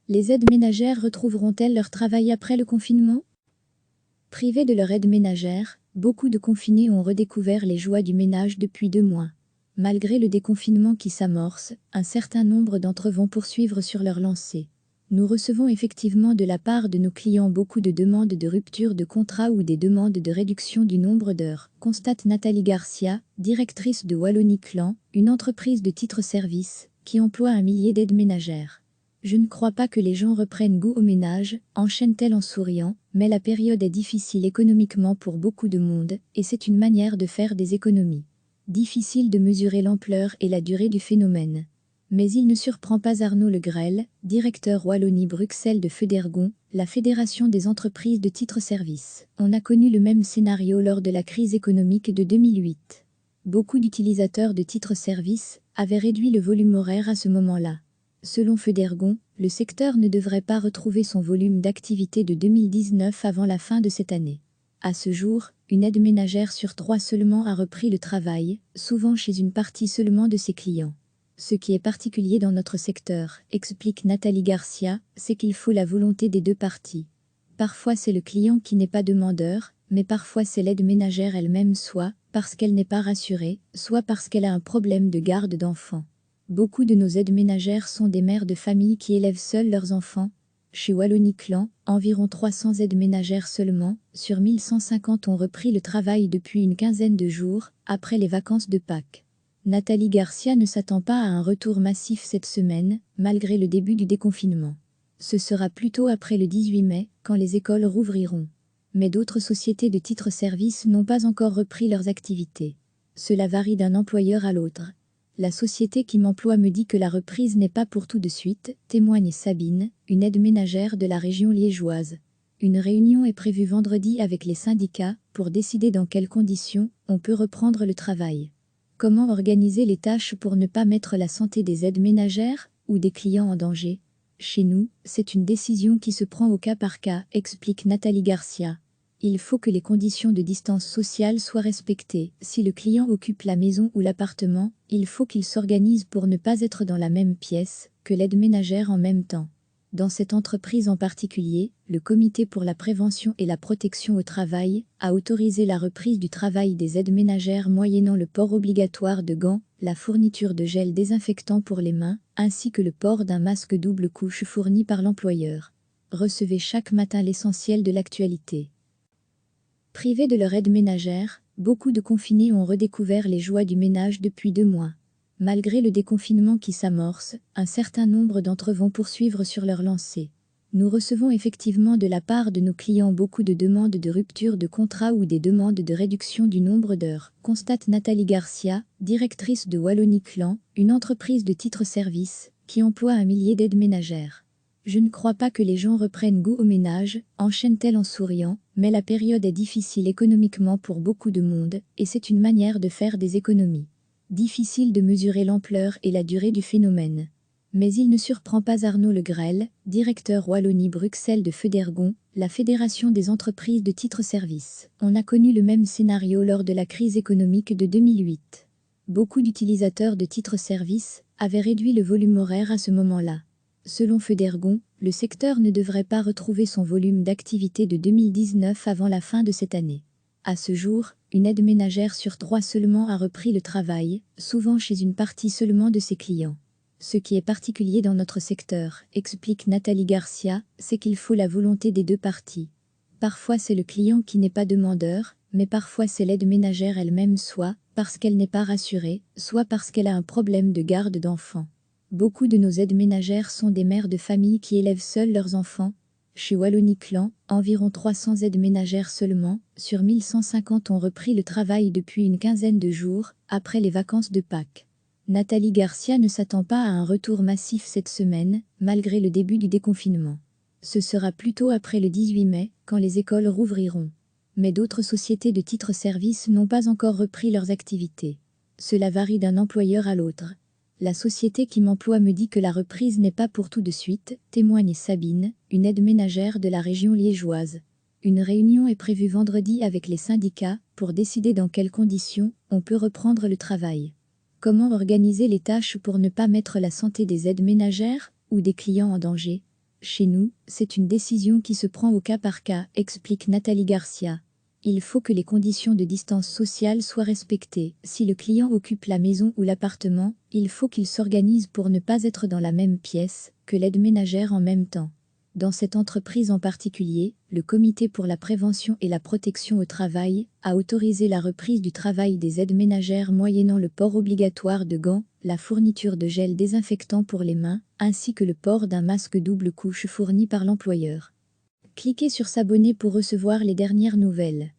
Les aides ménagères retrouveront-elles leur travail après le confinement? Privés de leur aide ménagère, beaucoup de confinés ont redécouvert les joies du ménage depuis 2 mois. Malgré le déconfinement qui s'amorce, un certain nombre d'entre eux vont poursuivre sur leur lancée. Nous recevons effectivement de la part de nos clients beaucoup de demandes de rupture de contrat ou des demandes de réduction du nombre d'heures, constate Nathalie Garcia, directrice de Wallonie Clan, une entreprise de titre-service, qui emploie 1 millier d'aides ménagères. Je ne crois pas que les gens reprennent goût au ménage, enchaîne-t-elle en souriant, mais la période est difficile économiquement pour beaucoup de monde, et c'est une manière de faire des économies. Difficile de mesurer l'ampleur et la durée du phénomène. Mais il ne surprend pas Arnaud Le Grel, directeur Wallonie-Bruxelles de Federgon, la Fédération des entreprises de titre-service. On a connu le même scénario lors de la crise économique de 2008. Beaucoup d'utilisateurs de titre-service avaient réduit le volume horaire à ce moment-là. Selon Federgon, le secteur ne devrait pas retrouver son volume d'activité de 2019 avant la fin de cette année. À ce jour, une aide ménagère sur 3 seulement a repris le travail, souvent chez une partie seulement de ses clients. Ce qui est particulier dans notre secteur, explique Nathalie Garcia, c'est qu'il faut la volonté des deux parties. Parfois c'est le client qui n'est pas demandeur, mais parfois c'est l'aide ménagère elle-même, soit parce qu'elle n'est pas rassurée, soit parce qu'elle a un problème de garde d'enfants. Beaucoup de nos aides ménagères sont des mères de famille qui élèvent seules leurs enfants. Chez Wallonie Clan, environ 300 aides ménagères seulement, sur 1150 ont repris le travail depuis une quinzaine de jours, après les vacances de Pâques. Nathalie Garcia ne s'attend pas à un retour massif cette semaine, malgré le début du déconfinement. Ce sera plutôt après le 18 mai, quand les écoles rouvriront. Mais d'autres sociétés de titre-service n'ont pas encore repris leurs activités. Cela varie d'un employeur à l'autre. La société qui m'emploie me dit que la reprise n'est pas pour tout de suite, témoigne Sabine, une aide ménagère de la région liégeoise. Une réunion est prévue vendredi avec les syndicats pour décider dans quelles conditions on peut reprendre le travail. Comment organiser les tâches pour ne pas mettre la santé des aides ménagères ou des clients en danger? Chez nous, c'est une décision qui se prend au cas par cas, explique Nathalie Garcia. Il faut que les conditions de distance sociale soient respectées. Si le client occupe la maison ou l'appartement, il faut qu'il s'organise pour ne pas être dans la même pièce que l'aide ménagère en même temps. Dans cette entreprise en particulier, le Comité pour la prévention et la protection au travail a autorisé la reprise du travail des aides ménagères moyennant le port obligatoire de gants, la fourniture de gel désinfectant pour les mains, ainsi que le port d'un masque double couche fourni par l'employeur. Recevez chaque matin l'essentiel de l'actualité. Privés de leur aide ménagère, beaucoup de confinés ont redécouvert les joies du ménage depuis 2 mois. Malgré le déconfinement qui s'amorce, un certain nombre d'entre eux vont poursuivre sur leur lancée. Nous recevons effectivement de la part de nos clients beaucoup de demandes de rupture de contrat ou des demandes de réduction du nombre d'heures, constate Nathalie Garcia, directrice de Wallonie Clan, une entreprise de titre-service, qui emploie 1 millier d'aides ménagères. Je ne crois pas que les gens reprennent goût au ménage, enchaîne-t-elle en souriant, mais la période est difficile économiquement pour beaucoup de monde, et c'est une manière de faire des économies. Difficile de mesurer l'ampleur et la durée du phénomène. Mais il ne surprend pas Arnaud Le Grel, directeur Wallonie-Bruxelles de Federgon, la Fédération des entreprises de titre-service. On a connu le même scénario lors de la crise économique de 2008. Beaucoup d'utilisateurs de titre-service avaient réduit le volume horaire à ce moment-là. Selon Federgon, le secteur ne devrait pas retrouver son volume d'activité de 2019 avant la fin de cette année. À ce jour, une aide ménagère sur 3 seulement a repris le travail, souvent chez une partie seulement de ses clients. Ce qui est particulier dans notre secteur, explique Nathalie Garcia, c'est qu'il faut la volonté des deux parties. Parfois c'est le client qui n'est pas demandeur, mais parfois c'est l'aide ménagère elle-même, soit parce qu'elle n'est pas rassurée, soit parce qu'elle a un problème de garde d'enfants. Beaucoup de nos aides ménagères sont des mères de famille qui élèvent seules leurs enfants. Chez Wallonie Clan, environ 300 aides ménagères seulement, sur 1150 ont repris le travail depuis une quinzaine de jours, après les vacances de Pâques. Nathalie Garcia ne s'attend pas à un retour massif cette semaine, malgré le début du déconfinement. Ce sera plutôt après le 18 mai, quand les écoles rouvriront. Mais d'autres sociétés de titre-service n'ont pas encore repris leurs activités. Cela varie d'un employeur à l'autre. La société qui m'emploie me dit que la reprise n'est pas pour tout de suite, témoigne Sabine, une aide ménagère de la région liégeoise. Une réunion est prévue vendredi avec les syndicats pour décider dans quelles conditions on peut reprendre le travail. Comment organiser les tâches pour ne pas mettre la santé des aides ménagères ou des clients en danger? Chez nous, c'est une décision qui se prend au cas par cas, explique Nathalie Garcia. Il faut que les conditions de distance sociale soient respectées. Si le client occupe la maison ou l'appartement, il faut qu'il s'organise pour ne pas être dans la même pièce que l'aide ménagère en même temps. Dans cette entreprise en particulier, le Comité pour la prévention et la protection au travail a autorisé la reprise du travail des aides ménagères moyennant le port obligatoire de gants, la fourniture de gel désinfectant pour les mains, ainsi que le port d'un masque double couche fourni par l'employeur. Cliquez sur s'abonner pour recevoir les dernières nouvelles.